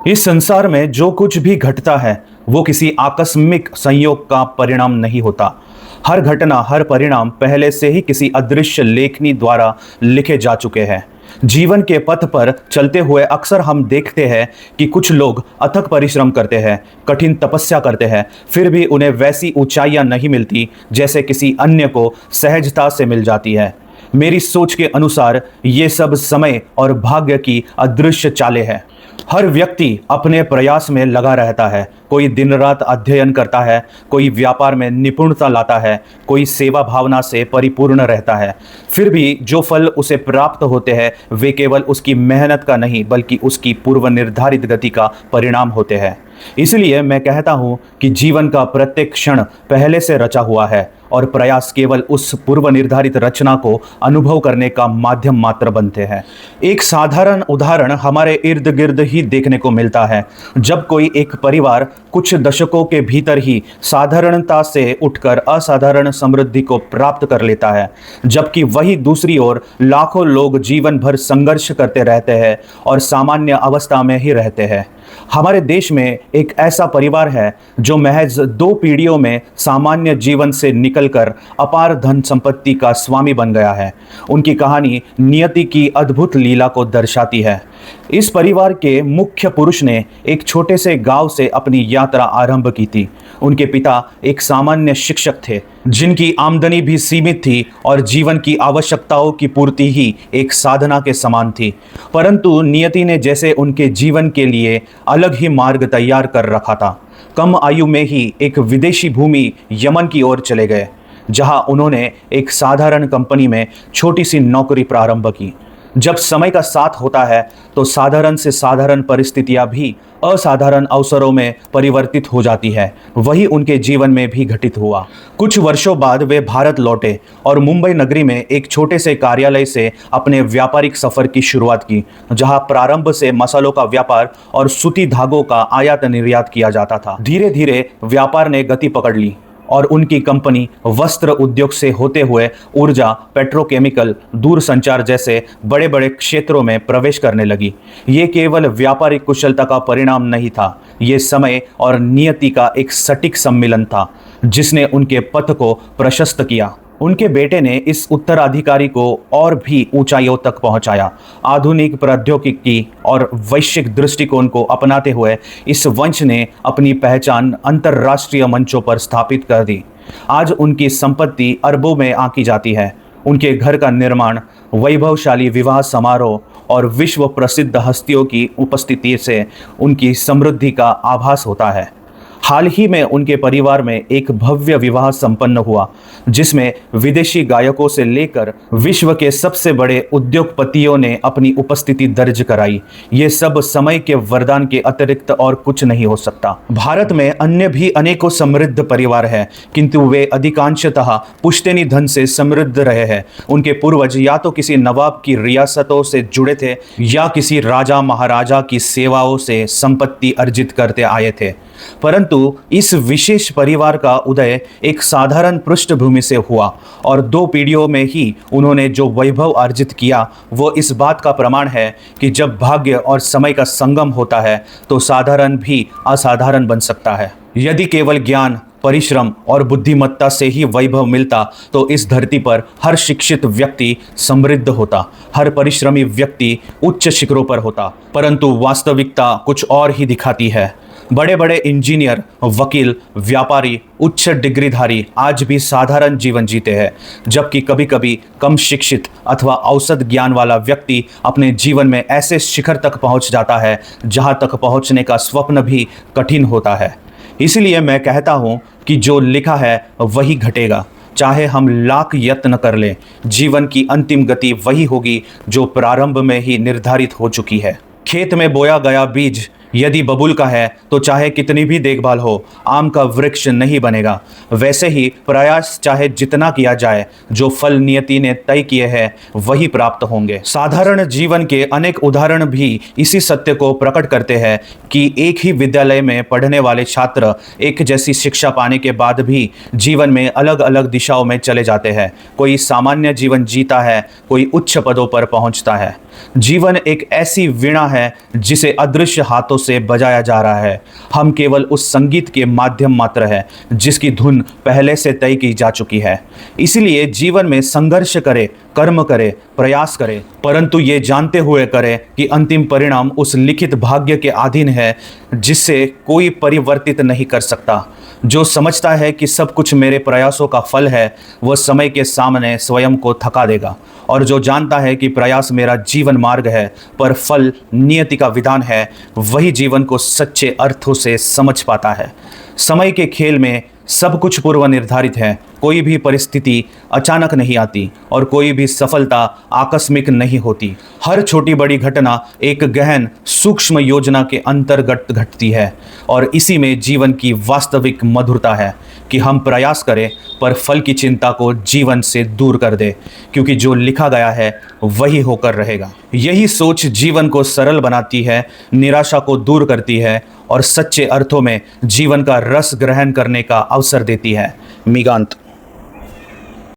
इस संसार में जो कुछ भी घटता है वो किसी आकस्मिक संयोग का परिणाम नहीं होता। हर घटना, हर परिणाम पहले से ही किसी अदृश्य लेखनी द्वारा लिखे जा चुके हैं। जीवन के पथ पर चलते हुए अक्सर हम देखते हैं कि कुछ लोग अथक परिश्रम करते हैं, कठिन तपस्या करते हैं, फिर भी उन्हें वैसी ऊंचाइयां नहीं मिलती जैसे किसी अन्य को सहजता से मिल जाती है। मेरी सोच के अनुसार ये सब समय और भाग्य की अदृश्य चालें हैं। हर व्यक्ति अपने प्रयास में लगा रहता है। कोई दिन रात अध्ययन करता है, कोई व्यापार में निपुणता लाता है, कोई सेवा भावना से परिपूर्ण रहता है। फिर भी जो फल उसे प्राप्त होते हैं वे केवल उसकी मेहनत का नहीं बल्कि उसकी पूर्व निर्धारित गति का परिणाम होते हैं। इसलिए मैं कहता हूँ कि जीवन का प्रत्येक क्षण पहले से रचा हुआ है और प्रयास केवल उस पूर्व निर्धारित रचना को अनुभव करने का माध्यम मात्र बनते हैं। एक साधारण उदाहरण हमारे इर्द गिर्द ही देखने को मिलता है। जब कोई एक परिवार कुछ दशकों के भीतर ही साधारणता से उठकर असाधारण समृद्धि को प्राप्त कर लेता है, जबकि वही दूसरी ओर लाखों लोग जीवन भर संघर्ष करते रहते हैं और सामान्य अवस्था में ही रहते हैं। हमारे देश में एक ऐसा परिवार है जो महज 2 पीढ़ियों में सामान्य जीवन से निकलकर अपार धन संपत्ति का स्वामी बन गया है। उनकी कहानी नियति की अद्भुत लीला को दर्शाती है। इस परिवार के मुख्य पुरुष ने एक छोटे से गांव से अपनी यात्रा आरंभ की थी। उनके पिता एक सामान्य शिक्षक थे जिनकी आमदनी भी सीमित थी और जीवन की आवश्यकताओं की पूर्ति ही एक साधना के समान थी। परंतु नियति ने जैसे उनके जीवन के लिए अलग ही मार्ग तैयार कर रखा था। कम आयु में ही एक विदेशी भूमि यमन की ओर चले गए, जहां उन्होंने एक साधारण कंपनी में छोटी सी नौकरी प्रारंभ की। जब समय का साथ होता है तो साधारण से साधारण परिस्थितियां भी असाधारण अवसरों में परिवर्तित हो जाती है। वही उनके जीवन में भी घटित हुआ। कुछ वर्षों बाद वे भारत लौटे और मुंबई नगरी में एक छोटे से कार्यालय से अपने व्यापारिक सफर की शुरुआत की, जहां प्रारंभ से मसालों का व्यापार और सूती धागों का आयात निर्यात किया जाता था। धीरे धीरे व्यापार ने गति पकड़ ली और उनकी कंपनी वस्त्र उद्योग से होते हुए ऊर्जा, पेट्रोकेमिकल, दूरसंचार जैसे बड़े बड़े क्षेत्रों में प्रवेश करने लगी। ये केवल व्यापारिक कुशलता का परिणाम नहीं था, ये समय और नियति का एक सटीक सम्मिलन था जिसने उनके पथ को प्रशस्त किया। उनके बेटे ने इस उत्तराधिकारी को और भी ऊंचाइयों तक पहुंचाया। आधुनिक प्रौद्योगिकी और वैश्विक दृष्टिकोण को अपनाते हुए इस वंश ने अपनी पहचान अंतर्राष्ट्रीय मंचों पर स्थापित कर दी। आज उनकी संपत्ति अरबों में आंकी जाती है। उनके घर का निर्माण, वैभवशाली विवाह समारोह और विश्व प्रसिद्ध हस्तियों की उपस्थिति से उनकी समृद्धि का आभास होता है। हाल ही में उनके परिवार में एक भव्य विवाह संपन्न हुआ जिसमें विदेशी गायकों से लेकर विश्व के सबसे बड़े उद्योगपतियों ने अपनी उपस्थिति दर्ज कराई। ये सब समय के वरदान के अतिरिक्त और कुछ नहीं हो सकता। भारत में अन्य भी अनेकों समृद्ध परिवार हैं, किंतु वे अधिकांशतः पुश्तैनी धन से समृद्ध रहे हैं। उनके पूर्वज या तो किसी नवाब की रियासतों से जुड़े थे या किसी राजा महाराजा की सेवाओं से संपत्ति अर्जित करते आए थे। परंतु इस विशेष परिवार का उदय एक साधारण पृष्ठभूमि से हुआ और 2 पीढ़ियों में ही उन्होंने जो वैभव अर्जित किया वो इस बात का प्रमाण है कि जब भाग्य और समय का संगम होता है तो साधारण भी असाधारण बन सकता है। यदि केवल ज्ञान, परिश्रम और बुद्धिमत्ता से ही वैभव मिलता तो इस धरती पर हर शिक्षित व्यक्ति समृद्ध होता, हर परिश्रमी व्यक्ति उच्च शिखरों पर होता। परंतु वास्तविकता कुछ और ही दिखाती है। बड़े बड़े इंजीनियर, वकील, व्यापारी, उच्च डिग्रीधारी आज भी साधारण जीवन जीते हैं, जबकि कभी कभी कम शिक्षित अथवा औसत ज्ञान वाला व्यक्ति अपने जीवन में ऐसे शिखर तक पहुंच जाता है जहां तक पहुंचने का स्वप्न भी कठिन होता है। इसलिए मैं कहता हूं कि जो लिखा है वही घटेगा, चाहे हम लाख यत्न कर लें। जीवन की अंतिम गति वही होगी जो प्रारंभ में ही निर्धारित हो चुकी है। खेत में बोया गया बीज यदि बबूल का है तो चाहे कितनी भी देखभाल हो, आम का वृक्ष नहीं बनेगा। वैसे ही प्रयास चाहे जितना किया जाए, जो फल नियति ने तय किए हैं वही प्राप्त होंगे। साधारण जीवन के अनेक उदाहरण भी इसी सत्य को प्रकट करते हैं कि एक ही विद्यालय में पढ़ने वाले छात्र एक जैसी शिक्षा पाने के बाद भी जीवन में अलग अलग दिशाओं में चले जाते हैं। कोई सामान्य जीवन जीता है, कोई उच्च पदों पर पहुंचता है। जीवन एक ऐसी वीणा है जिसे अदृश्य हाथों से बजाया जा रहा है। हम केवल उस संगीत के माध्यम मात्र है जिसकी धुन पहले से तय की जा चुकी है। इसीलिए जीवन में संघर्ष करे, कर्म करे, प्रयास करे, परंतु ये जानते हुए करे कि अंतिम परिणाम उस लिखित भाग्य के अधीन है जिसे कोई परिवर्तित नहीं कर सकता। जो समझता है कि सब कुछ मेरे प्रयासों का फल है, वह समय के सामने स्वयं को थका देगा, और जो जानता है कि प्रयास मेरा जीवन मार्ग है पर फल नियति का विधान है, वही जीवन को सच्चे अर्थों से समझ पाता है। समय के खेल में सब कुछ पूर्व निर्धारित है। कोई भी परिस्थिति अचानक नहीं आती और कोई भी सफलता आकस्मिक नहीं होती। हर छोटी बड़ी घटना एक गहन सूक्ष्म योजना के अंतर्गत घटती है, और इसी में जीवन की वास्तविक मधुरता है कि हम प्रयास करें पर फल की चिंता को जीवन से दूर कर दे, क्योंकि जो लिखा गया है वही होकर रहेगा। यही सोच जीवन को सरल बनाती है, निराशा को दूर करती है और सच्चे अर्थों में जीवन का रस ग्रहण करने का अवसर देती है। मिगांत।